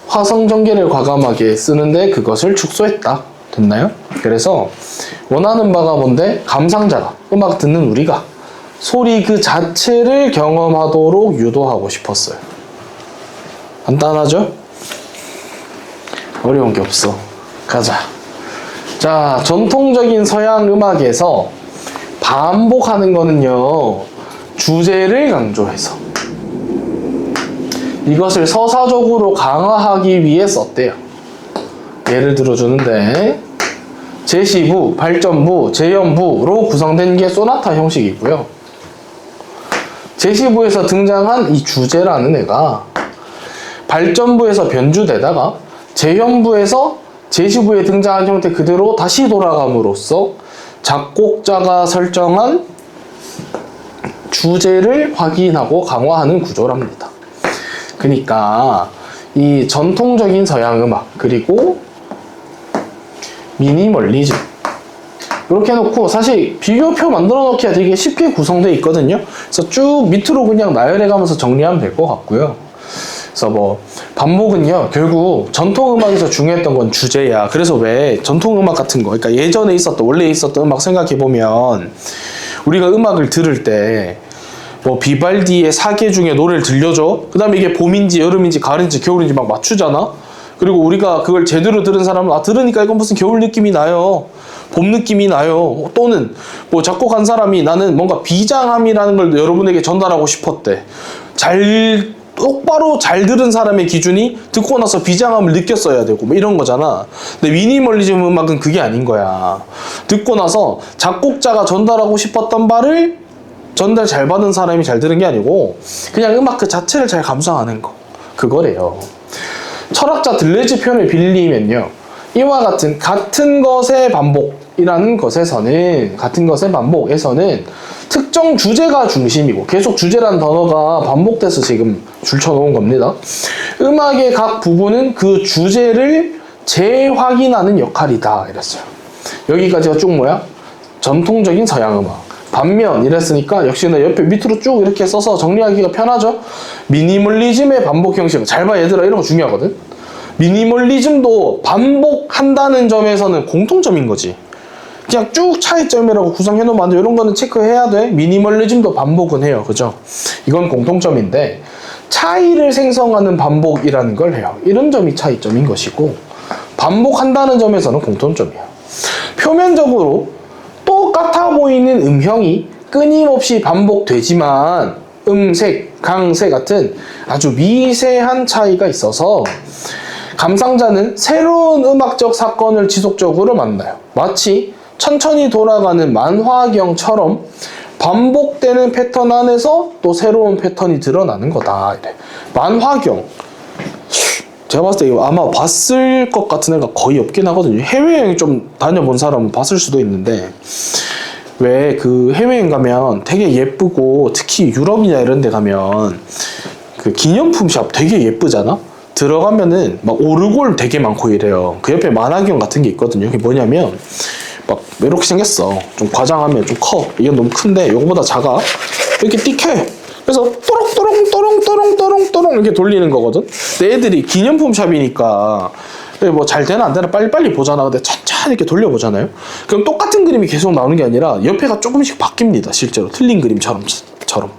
화성전개를 과감하게 쓰는데 그것을 축소했다. 됐나요? 그래서 원하는 바가 뭔데? 감상자가, 음악 듣는 우리가 소리 그 자체를 경험하도록 유도하고 싶었어요. 간단하죠? 어려운 게 없어. 가자. 자, 전통적인 서양 음악에서 반복하는 거는요, 주제를 강조해서 이것을 서사적으로 강화하기 위해 썼대요. 예를 들어주는데 제시부, 발전부, 재연부로 구성된 게 소나타 형식이고요. 제시부에서 등장한 이 주제라는 애가 발전부에서 변주되다가 재연부에서 제시부에 등장한 형태 그대로 다시 돌아감으로써 작곡자가 설정한 주제를 확인하고 강화하는 구조랍니다. 그러니까 이 전통적인 서양 음악 그리고 미니멀리즘 이렇게 해놓고 사실 비교표 만들어 놓기가 되게 쉽게 구성되어 있거든요. 그래서 쭉 밑으로 그냥 나열해 가면서 정리하면 될 것 같고요. 그래서 뭐 반복은요 결국 전통 음악에서 중요했던 건 주제야. 그래서 왜 전통 음악 같은 거, 그러니까 예전에 있었던 원래 있었던 음악 생각해 보면 우리가 음악을 들을 때 뭐 비발디의 사계 중에 노래를 들려줘. 그 다음에 이게 봄인지 여름인지 가을인지 겨울인지 막 맞추잖아. 그리고 우리가 그걸 제대로 들은 사람은 들으니까 이건 무슨 겨울 느낌이 나요. 봄 느낌이 나요. 또는 뭐 작곡한 사람이 나는 뭔가 비장함이라는 걸 여러분에게 전달하고 싶었대. 똑바로 잘 들은 사람의 기준이 듣고 나서 비장함을 느꼈어야 되고 뭐 이런 거잖아. 근데 미니멀리즘 음악은 그게 아닌 거야. 듣고 나서 작곡자가 전달하고 싶었던 바를 전달 잘 받은 사람이 잘 들은 게 아니고 그냥 음악 그 자체를 잘 감상하는 거. 그거래요. 철학자 들레즈 표현을 빌리면요. 이와 같은 것의 반복이라는 것에서는 같은 것의 반복에서는 특정 주제가 중심이고 계속 주제라는 단어가 반복돼서 지금 줄쳐놓은 겁니다. 음악의 각 부분은 그 주제를 재확인하는 역할이다 이랬어요. 여기까지가 쭉 뭐야? 전통적인 서양 음악. 반면 이랬으니까 역시나 옆에 밑으로 쭉 이렇게 써서 정리하기가 편하죠. 미니멀리즘의 반복 형식. 잘 봐 얘들아, 이런 거 중요하거든. 미니멀리즘도 반복한다는 점에서는 공통점인 거지. 그냥 쭉 차이점이라고 구성해 놓으면 안 돼. 이런 거는 체크해야 돼. 미니멀리즘도 반복은 해요. 그죠? 이건 공통점인데 차이를 생성하는 반복이라는 걸 해요. 이런 점이 차이점인 것이고 반복한다는 점에서는 공통점이에요. 표면적으로 똑같아 보이는 음형이 끊임없이 반복되지만 음색, 강세 같은 아주 미세한 차이가 있어서 감상자는 새로운 음악적 사건을 지속적으로 만나요. 마치 천천히 돌아가는 만화경처럼 반복되는 패턴 안에서 또 새로운 패턴이 드러나는 거다. 이래. 만화경. 제가 봤을 때 이거 아마 봤을 것 같은 애가 거의 없긴 하거든요. 해외여행 좀 다녀본 사람은 봤을 수도 있는데 왜 그 해외여행 가면 되게 예쁘고 특히 유럽이나 이런 데 가면 그 기념품 샵 되게 예쁘잖아? 들어가면은 막 오르골 되게 많고 이래요. 그 옆에 만화경 같은 게 있거든요. 그게 뭐냐면 막 이렇게 생겼어. 좀 과장하면 좀 커. 이건 너무 큰데 이거보다 작아. 이렇게 띡해. 그래서 또롱또롱 이렇게 돌리는 거거든. 근데 애들이 기념품 샵이니까 뭐 잘 되나 안 되나 빨리빨리 보잖아. 근데 천천히 이렇게 돌려보잖아요. 그럼 똑같은 그림이 계속 나오는 게 아니라 옆에가 조금씩 바뀝니다. 실제로 틀린 그림처럼.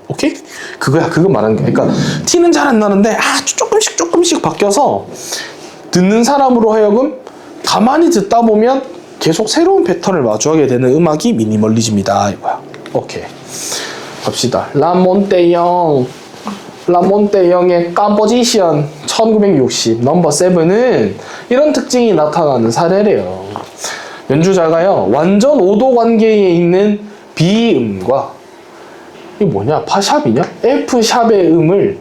오케이? 그거야. 그거 말하는 거야. 그러니까 티는 잘 안 나는데 아주 조금씩 바뀌어서 듣는 사람으로 하여금 가만히 듣다 보면 계속 새로운 패턴을 마주하게 되는 음악이 미니멀리즘이다 이거야. 오케이. 갑시다. 라몬테영의 컴포지션 1960 넘버 7은 이런 특징이 나타나는 사례래요. 연주자가요. 완전 오도 관계에 있는 B음과 이게 뭐냐? 파샵이냐? F샵의 음을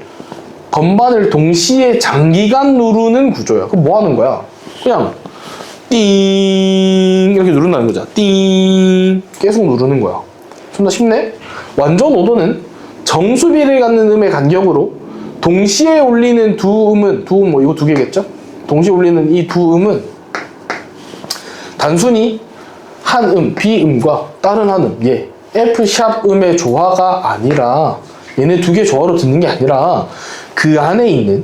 건반을 동시에 장기간 누르는 구조야. 그럼 뭐 하는 거야? 그냥 띵 이렇게 누른다는 거잖아. 띵 계속 누르는 거야. 좀 더 쉽네? 완전 오도는 정수비를 갖는 음의 간격으로 동시에 울리는 두 음은 뭐 이거 두 개겠죠? 동시에 울리는 이 두 음은 단순히 한 음, B음과 다른 한 음, F샵 음의 조화가 아니라 얘네 두 개 조화로 듣는 게 아니라 그 안에 있는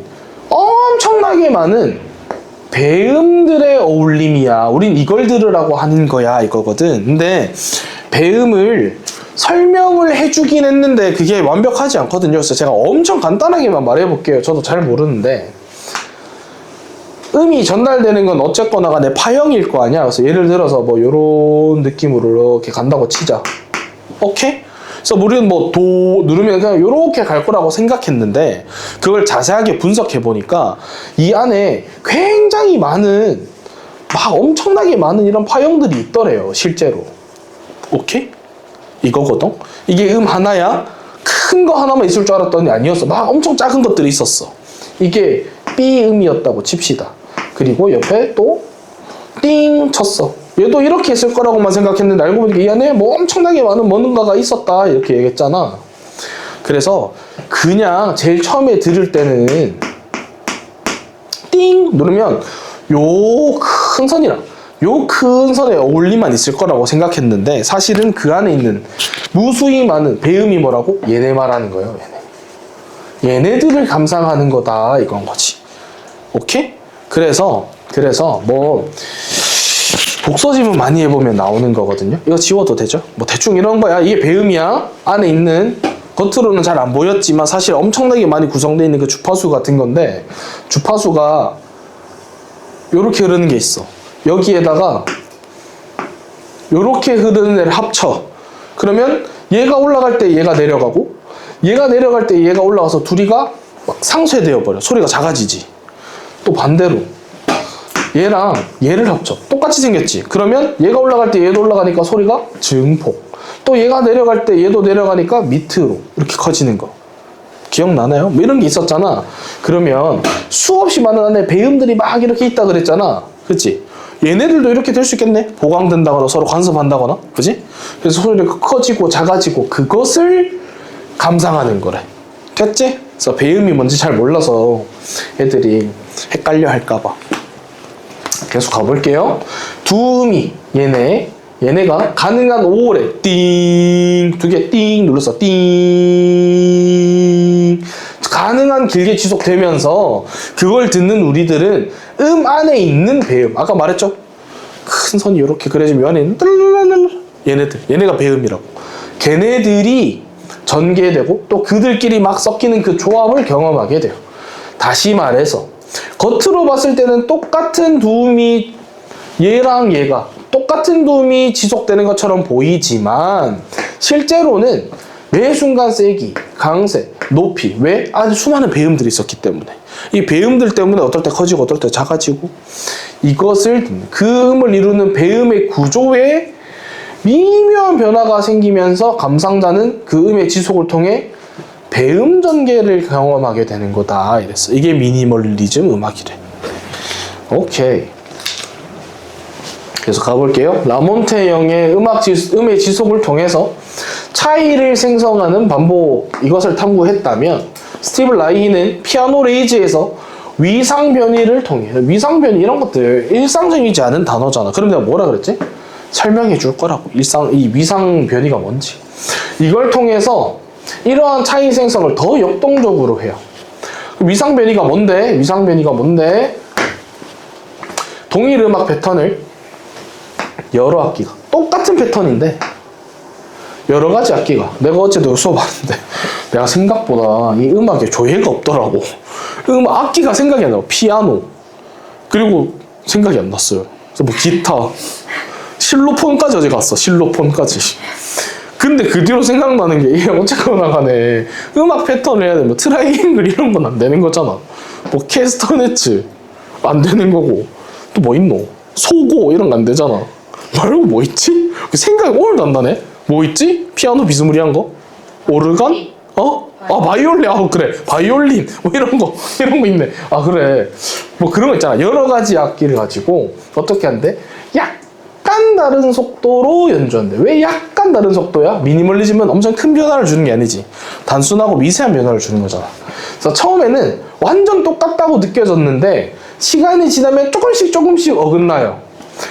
엄청나게 많은 배음들의 어울림이야. 우린 이걸 들으라고 하는 거야 이거거든. 근데 배음을 설명을 해주긴 했는데 그게 완벽하지 않거든요. 그래서 제가 엄청 간단하게만 말해볼게요. 저도 잘 모르는데 음이 전달되는 건 어쨌거나 간에 파형일 거 아니야. 그래서 예를 들어서 뭐 요런 느낌으로 이렇게 간다고 치자. 오케이? 그래서 우리는 뭐 도 누르면 그냥 요렇게 갈 거라고 생각했는데 그걸 자세하게 분석해 보니까 이 안에 굉장히 많은 막 엄청나게 많은 이런 파형들이 있더래요. 실제로. 오케이? 이거거든? 이게 음 하나야? 큰 거 하나만 있을 줄 알았더니 아니었어. 막 엄청 작은 것들이 있었어. 이게 B음이었다고 칩시다. 그리고 옆에 또 띵 쳤어. 얘도 이렇게 있을 거라고만 생각했는데 알고 보니까 이 안에 뭐 엄청나게 많은 뭔가가 있었다 이렇게 얘기했잖아. 그래서 그냥 제일 처음에 들을 때는 띵 누르면 요 큰 선이랑 요 큰 선의 어울림만 있을 거라고 생각했는데 사실은 그 안에 있는 무수히 많은 배음이 뭐라고? 얘네 말하는 거예요. 얘네들을 감상하는 거다 이건 거지. 오케이? 그래서 뭐 독서집은 많이 해보면 나오는 거거든요. 이거 지워도 되죠? 뭐 대충 이런 거야. 이게 배음이야. 안에 있는 겉으로는 잘 안 보였지만 사실 엄청나게 많이 구성되어 있는 그 주파수 같은 건데 주파수가 요렇게 흐르는 게 있어. 여기에다가 요렇게 흐르는 애를 합쳐. 그러면 얘가 올라갈 때 얘가 내려가고 얘가 내려갈 때 얘가 올라가서 둘이가 막 상쇄되어 버려. 소리가 작아지지. 또 반대로 얘랑 얘를 합쳐. 똑같이 생겼지. 그러면 얘가 올라갈 때 얘도 올라가니까 소리가 증폭. 또 얘가 내려갈 때 얘도 내려가니까 밑으로 이렇게 커지는 거. 기억나나요? 뭐 이런 게 있었잖아. 그러면 수없이 많은 안에 배음들이 막 이렇게 있다 그랬잖아. 그치? 얘네들도 이렇게 될 수 있겠네. 보강된다거나 서로 간섭한다거나. 그치? 그래서 소리가 커지고 작아지고 그것을 감상하는 거래. 됐지? 그래서 배음이 뭔지 잘 몰라서 애들이 헷갈려 할까봐. 계속 가볼게요. 두음이 얘네가 가능한 오래 띵 두 개 띵 눌렀어. 띵 가능한 길게 지속되면서 그걸 듣는 우리들은 안에 있는 배음, 아까 말했죠? 큰 선이 이렇게 그려지면 안에 있는 얘네가 배음이라고. 걔네들이 전개되고 또 그들끼리 막 섞이는 그 조합을 경험하게 돼요. 다시 말해서 겉으로 봤을 때는 똑같은 두음이 얘랑 얘가 똑같은 도움이 지속되는 것처럼 보이지만 실제로는 매 순간 세기, 강세, 높이 왜? 아주 수많은 배음들이 있었기 때문에 이 배음들 때문에 어떨 때 커지고 어떨 때 작아지고 이것을 그 음을 이루는 배음의 구조에 미묘한 변화가 생기면서 감상자는 그 음의 지속을 통해 배음 전개를 경험하게 되는 거다 이랬어. 이게 미니멀리즘 음악이래. 오케이. 그래서 가볼게요. 라몬테 형의 음의 지속을 통해서 차이를 생성하는 반복 이것을 탐구했다면 스티브 라이히는 피아노 레이즈에서 위상 변이를 통해 위상 변이 이런 것들 일상적이지 않은 단어잖아. 그럼 내가 뭐라 그랬지? 설명해 줄 거라고. 이 위상 변이가 뭔지. 이걸 통해서 이러한 차이 생성을 더 역동적으로 해요. 위상 변이가 뭔데? 위상 변이가 뭔데? 동일 음악 패턴을 여러 악기가 똑같은 패턴인데 여러 가지 악기가 내가 어제도 수업하는데 내가 생각보다 이 음악에 조예가 없더라고. 악기가 생각이 안 나고 피아노 그리고 생각이 안 났어요. 그래서 뭐 기타 실로폰까지 어제 갔어. 실로폰까지. 근데 그 뒤로 생각나는 게 이게 어쨌거나 간에 음악 패턴을 해야 되면 트라이앵글 이런 건 안 되는 거잖아. 뭐 캐스터네츠 안 되는 거고 또 뭐 있노? 소고 이런 거 안 되잖아. 말고 뭐 있지? 생각이 오늘도 안 나네. 뭐 있지? 피아노 비스무리한 거? 오르간? 바이올린. 그래. 바이올린. 뭐 이런 거 있네. 그래. 뭐 그런 거 있잖아. 여러 가지 악기를 가지고 어떻게 한대? 약간 다른 속도로 연주한대. 왜 약간 다른 속도야? 미니멀리즘은 엄청 큰 변화를 주는 게 아니지. 단순하고 미세한 변화를 주는 거잖아. 그래서 처음에는 완전 똑같다고 느껴졌는데 시간이 지나면 조금씩 어긋나요.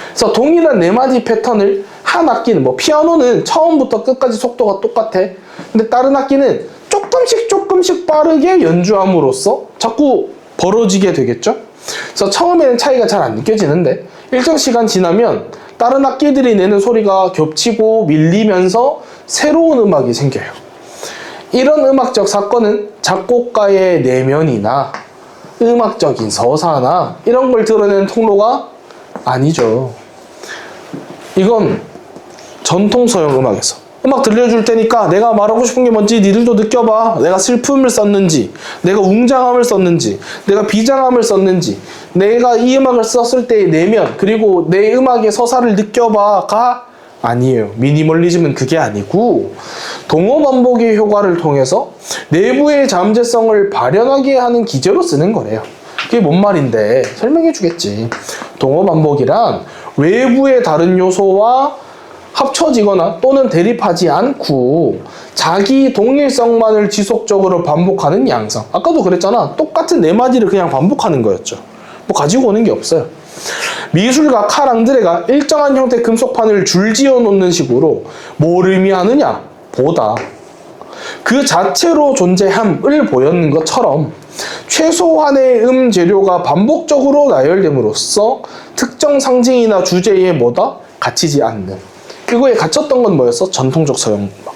그래서 동일한 네 마디 패턴을 한 악기는 뭐 피아노는 처음부터 끝까지 속도가 똑같아. 근데 다른 악기는 조금씩 빠르게 연주함으로써 자꾸 벌어지게 되겠죠. 그래서 처음에는 차이가 잘 안 느껴지는데 일정 시간 지나면 다른 악기들이 내는 소리가 겹치고 밀리면서 새로운 음악이 생겨요. 이런 음악적 사건은 작곡가의 내면이나 음악적인 서사나 이런 걸 드러내는 통로가 아니죠. 이건 전통 서양 음악에서 음악 들려줄 테니까 내가 말하고 싶은 게 뭔지 니들도 느껴봐. 내가 슬픔을 썼는지, 내가 웅장함을 썼는지, 내가 비장함을 썼는지, 내가 이 음악을 썼을 때의 내면, 그리고 내 음악의 서사를 느껴봐가 아니에요. 미니멀리즘은 그게 아니고 동어 반복의 효과를 통해서 내부의 잠재성을 발현하게 하는 기제로 쓰는 거래요. 그게 뭔 말인데 설명해 주겠지. 동어 반복이란 외부의 다른 요소와 합쳐지거나 또는 대립하지 않고 자기 동일성만을 지속적으로 반복하는 양상. 아까도 그랬잖아. 똑같은 네 마디를 그냥 반복하는 거였죠. 뭐 가지고 오는 게 없어요. 미술가 칼 앙드레가 일정한 형태의 금속판을 줄지어 놓는 식으로 뭘 의미하느냐? 보다. 그 자체로 존재함을 보였는 것처럼 최소한의 재료가 반복적으로 나열됨으로써 특정 상징이나 주제에 뭐다? 갇히지 않는. 그거에 갇혔던 건 뭐였어? 전통적 서양 음악.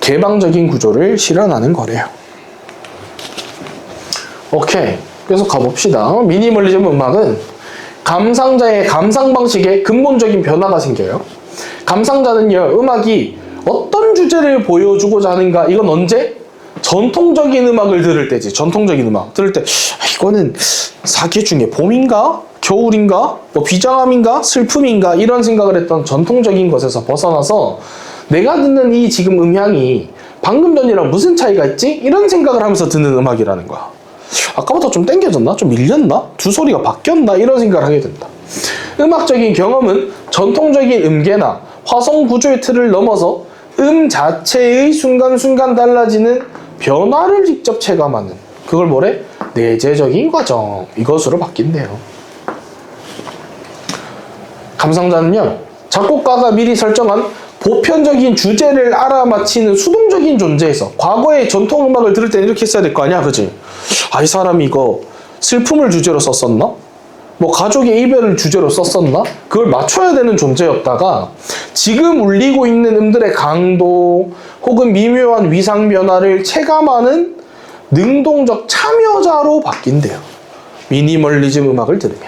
개방적인 구조를 실현하는 거래요. 오케이. 계속 가봅시다. 미니멀리즘 음악은 감상자의 감상 방식에 근본적인 변화가 생겨요. 감상자는요, 음악이 어떤 주제를 보여주고자 하는가, 이건 언제? 전통적인 음악을 들을 때지. 전통적인 음악 들을 때 이거는 사계 중에 봄인가? 겨울인가? 뭐 비장함인가? 슬픔인가? 이런 생각을 했던 전통적인 것에서 벗어나서 내가 듣는 이 지금 음향이 방금 전이랑 무슨 차이가 있지? 이런 생각을 하면서 듣는 음악이라는 거야. 아까부터 좀 땡겨졌나? 좀 밀렸나? 두 소리가 바뀌었나? 이런 생각을 하게 된다. 음악적인 경험은 전통적인 음계나 화성 구조의 틀을 넘어서 자체의 순간순간 달라지는 변화를 직접 체감하는, 그걸 뭐래? 내재적인 과정, 이것으로 바뀐대요. 감상자는요, 작곡가가 미리 설정한 보편적인 주제를 알아맞히는 수동적인 존재에서, 과거의 전통 음악을 들을 때는 이렇게 했어야 될 거 아니야, 그치? 아, 이 사람이 이거 슬픔을 주제로 썼었나? 뭐 가족의 이별을 주제로 썼었나? 그걸 맞춰야 되는 존재였다가 지금 울리고 있는 음들의 강도 혹은 미묘한 위상 변화를 체감하는 능동적 참여자로 바뀐대요. 미니멀리즘 음악을 들으면.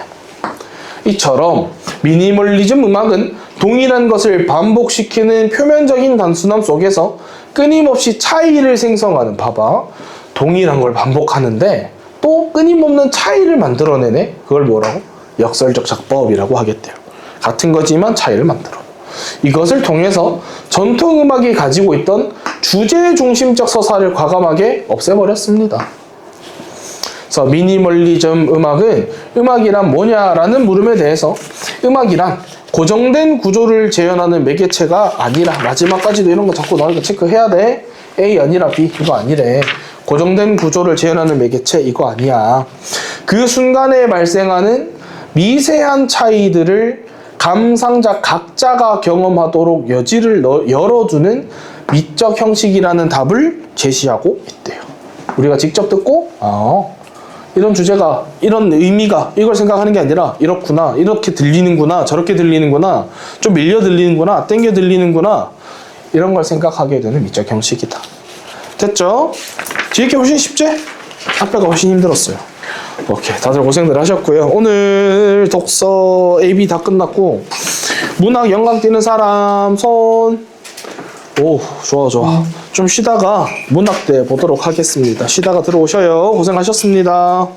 이처럼 미니멀리즘 음악은 동일한 것을 반복시키는 표면적인 단순함 속에서 끊임없이 차이를 생성하는, 봐봐, 동일한 걸 반복하는데 또 끊임없는 차이를 만들어내네. 그걸 뭐라고? 역설적 작법이라고 하겠대요. 같은 거지만 차이를 만들어. 이것을 통해서 전통음악이 가지고 있던 주제 중심적 서사를 과감하게 없애버렸습니다. 그래서 미니멀리즘 음악은 음악이란 뭐냐라는 물음에 대해서 음악이란 고정된 구조를 재현하는 매개체가 아니라, 마지막까지도 이런 거 자꾸 나오니까 체크해야 돼. A 아니라 B, 이거 아니래. 고정된 구조를 재현하는 매개체, 이거 아니야. 그 순간에 발생하는 미세한 차이들을 감상자 각자가 경험하도록 여지를 열어두는 미적 형식이라는 답을 제시하고 있대요. 우리가 직접 듣고 이런 주제가, 이런 의미가, 이걸 생각하는 게 아니라 이렇구나, 이렇게 들리는구나, 저렇게 들리는구나, 좀 밀려 들리는구나, 땡겨 들리는구나, 이런 걸 생각하게 되는 미적 형식이다. 됐죠? 뒤에 게 훨씬 쉽지? 앞에가 훨씬 힘들었어요. 오케이, 다들 고생들 하셨고요. 오늘 독서 A, B 다 끝났고, 문학 영감 뛰는 사람 손. 오, 좋아. 좀 쉬다가 문학대 보도록 하겠습니다. 쉬다가 들어오셔요. 고생하셨습니다.